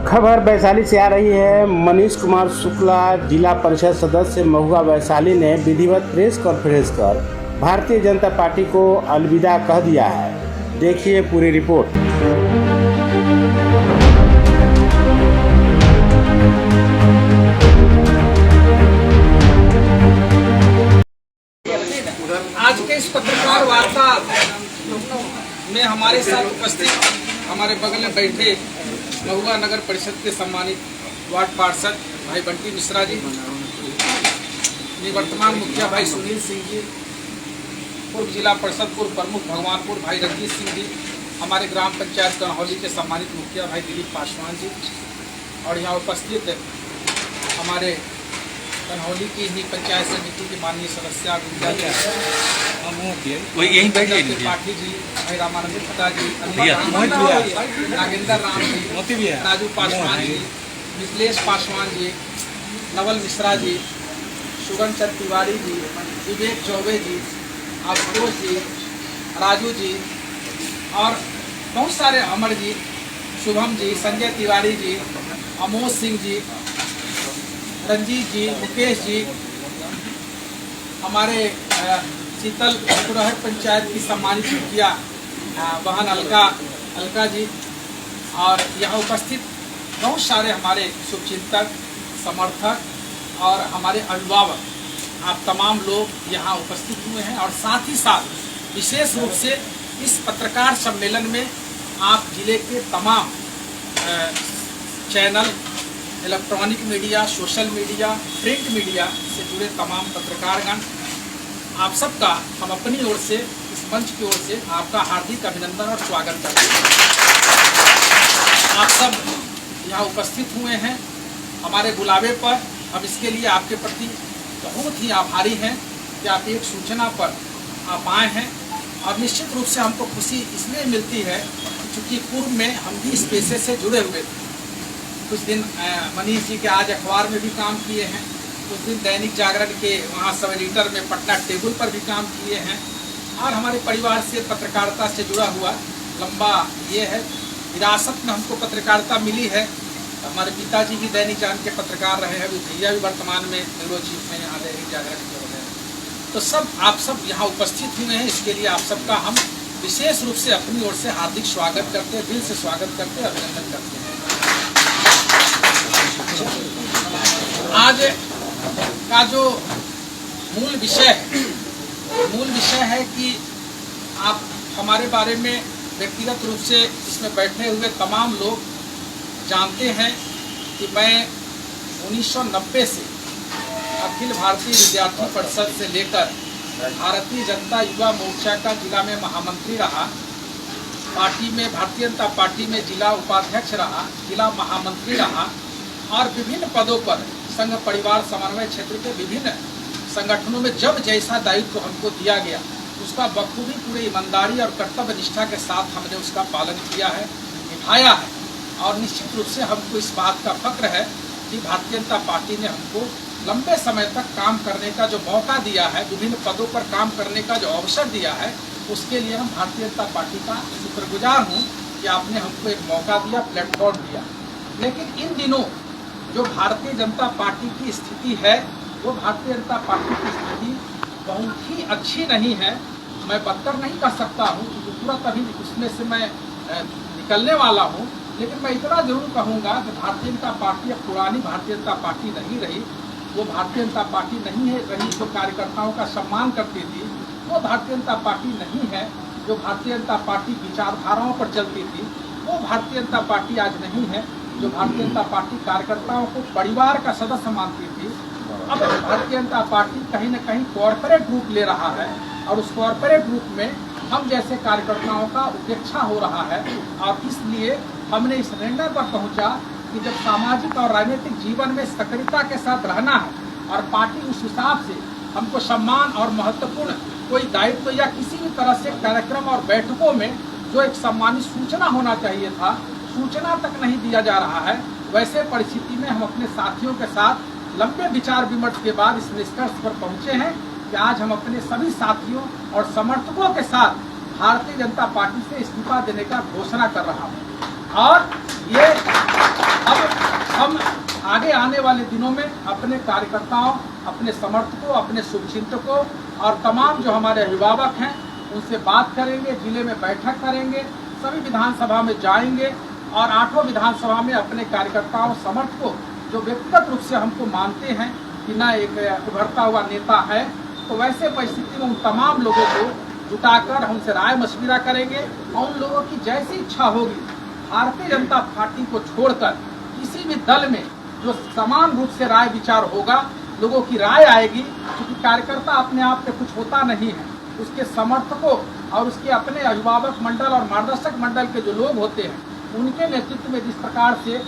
खबर वैशाली से आ रही है। मनीष कुमार शुक्ला जिला परिषद सदस्य महुआ वैशाली ने विधिवत प्रेस कॉन्फ्रेंस कर भारतीय जनता पार्टी को अलविदा कह दिया है। देखिए पूरी रिपोर्ट। आज के इस पत्रकार वार्ता में हमारे साथ उपस्थित हमारे बगल में बैठे महुआ नगर परिषद के सम्मानित वार्ड पार्षद भाई बंटी मिश्रा जी, निवर्तमान मुखिया भाई सुनील सिंह जी, पूर्व जिला परिषद पूर्व प्रमुख भगवानपुर भाई रंजीत सिंह जी, हमारे ग्राम पंचायत कन्हौली के सम्मानित मुखिया भाई दिलीप पासवान जी, और यहाँ उपस्थित हमारे कन्हौली की ही पंचायत समिति की माननीय सदस्य पाठी जी, भाई रामानंद पिता जी, नागेंद्र राम जी, राजू पासवान जी, मिथिलेश पासवान जी, नवल मिश्रा जी, सुगन चंद तिवारी जी, विवेक चौबे जी, आशुतोष जी, राजू जी और बहुत सारे अमर जी, शुभम जी, संजय तिवारी जी, अमोद सिंह जी, रंजीत जी, मुकेश जी, हमारे शीतल पुरहर पंचायत की सम्मानित मुखिया बहन अलका जी, और यहाँ उपस्थित बहुत सारे हमारे शुभचिंतक, समर्थक और हमारे अभिभावक, आप तमाम लोग यहाँ उपस्थित हुए हैं। और साथ ही साथ विशेष रूप से इस पत्रकार सम्मेलन में आप जिले के तमाम channel, electronic media, social media, print media से जुड़े तमाम पत्रकारगण, आप सबका हम अपनी ओर से, इस मंच की ओर से आपका हार्दिक अभिनंदन और स्वागत करते हैं। आप सब यहाँ उपस्थित हुए हैं हमारे बुलावे पर। हम इसके लिए आपके प्रति बहुत ही आभारी हैं कि आप एक सूचना पर आप आए हैं। और निश्चित रूप से हमको खुशी इसलिए मिलती है क्योंकि पूर्व में हम भी इस पेशे से जुड़े हुए थे। कुछ दिन मनीष जी के आज अखबार में भी काम किए हैं, कुछ दिन दैनिक जागरण के वहाँ सब एडिटर में पटना टेबल पर भी काम किए हैं। और हमारे परिवार से पत्रकारिता से जुड़ा हुआ लंबा ये है, विरासत में हमको पत्रकारिता मिली है। हमारे पिताजी भी दैनिक जागरण के पत्रकार रहे हैं, भैया भी वर्तमान में ब्यूरो चीफ में यहाँ दैनिक जागरण के रहे हैं। तो सब आप सब यहाँ उपस्थित हुए हैं, इसके लिए आप सबका हम विशेष रूप से अपनी ओर से हार्दिक स्वागत करते हैं, दिल से स्वागत करते हैं, अभिनंदन करते हैं। आज का जो मूल विषय है कि आप हमारे बारे में व्यक्तिगत रूप से इसमें बैठे हुए तमाम लोग जानते हैं कि मैं 1990 से अखिल भारतीय विद्यार्थी परिषद से लेकर भारतीय जनता युवा मोर्चा का जिला में महामंत्री रहा, पार्टी में भारतीय जनता पार्टी में जिला उपाध्यक्ष रहा, जिला महामंत्री रहा और विभिन्न पदों पर संघ परिवार समन्वय क्षेत्र के विभिन्न संगठनों में जब जैसा दायित्व हमको दिया गया उसका बखूबी पूरे ईमानदारी और कर्तव्य निष्ठा के साथ हमने उसका पालन किया है, निभाया है। और निश्चित रूप से हमको इस बात का फक्र है कि भारतीय जनता पार्टी ने हमको लंबे समय तक काम करने का जो मौका दिया है, विभिन्न पदों पर काम करने का जो अवसर दिया है, उसके लिए हम भारतीय जनता पार्टी का शुक्रगुजार हूँ कि आपने हमको एक मौका दिया, प्लेटफॉर्म दिया। लेकिन इन दिनों जो भारतीय जनता पार्टी की स्थिति है, वो भारतीय जनता पार्टी की स्थिति बहुत ही अच्छी नहीं है। मैं बदतर नहीं कर सकता हूँ क्योंकि तुरंत अभी उसमें से मैं निकलने वाला हूँ, लेकिन मैं इतना जरूर कहूँगा कि भारतीय जनता पार्टी अब पुरानी भारतीय जनता पार्टी नहीं रही। वो भारतीय जनता पार्टी नहीं है रही जो कार्यकर्ताओं का सम्मान करती थी, वो भारतीय जनता पार्टी नहीं है जो भारतीय जनता पार्टी विचारधाराओं पर चलती थी, वो भारतीय जनता पार्टी आज नहीं है जो भारतीय जनता पार्टी कार्यकर्ताओं को परिवार का सदस्य मानती थी। अब भारतीय जनता पार्टी कहीं न कहीं कॉरपोरेट रूप ले रहा है और उस कॉरपोरेट रूप में हम जैसे कार्यकर्ताओं का उपेक्षा हो रहा है। और इसलिए हमने इस निर्णय पर पहुंचा कि जब सामाजिक और राजनीतिक जीवन में सक्रियता के साथ रहना है और पार्टी उस हिसाब से हमको सम्मान और महत्वपूर्ण कोई दायित्व या किसी भी तरह से कार्यक्रम और बैठकों में जो एक सम्मानित सूचना होना चाहिए था, सूचना तक नहीं दिया जा रहा है। वैसे परिस्थिति में हम अपने साथियों के साथ लंबे विचार विमर्श के बाद इस निष्कर्ष पर पहुंचे हैं कि आज हम अपने सभी साथियों और समर्थकों के साथ भारतीय जनता पार्टी से इस्तीफा देने का घोषणा कर रहा हूं। और ये अब हम आगे आने वाले दिनों में अपने कार्यकर्ताओं, अपने समर्थकों, अपने शुभचिंतकों और तमाम जो हमारे अभिभावक हैं उनसे बात करेंगे, जिले में बैठक करेंगे, सभी विधानसभा में जाएंगे और 8 विधानसभा में अपने कार्यकर्ताओं, समर्थकों जो व्यक्तिगत रूप से हमको मानते हैं कि न एक उभरता हुआ नेता है, तो वैसे परिस्थिति में उन तमाम लोगों को जुटाकर हम उनसे राय मशविरा करेंगे और उन लोगों की जैसी इच्छा होगी भारतीय जनता पार्टी को छोड़कर किसी भी दल में जो समान रूप से राय विचार होगा, लोगों की राय आएगी, क्योंकि कार्यकर्ता अपने आप पे कुछ होता नहीं है, उसके समर्थकों और उसके अपने अभिभावक मंडल और मार्गदर्शक मंडल के जो लोग होते हैं उनके नेतृत्व में जिस प्रकार से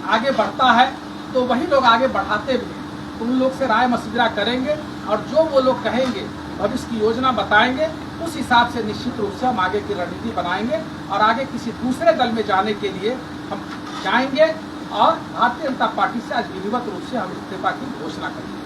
आगे बढ़ता है तो वही लोग आगे बढ़ाते भी हैं। तो उन लोग से राय मशविरा करेंगे और जो वो लोग कहेंगे, भविष्य की योजना बताएंगे, उस हिसाब से निश्चित रूप से हम आगे की रणनीति बनाएंगे और आगे किसी दूसरे दल में जाने के लिए हम जाएंगे और भारतीय जनता पार्टी से आज विधिवत रूप से हम इस्तीफा की घोषणा करेंगे।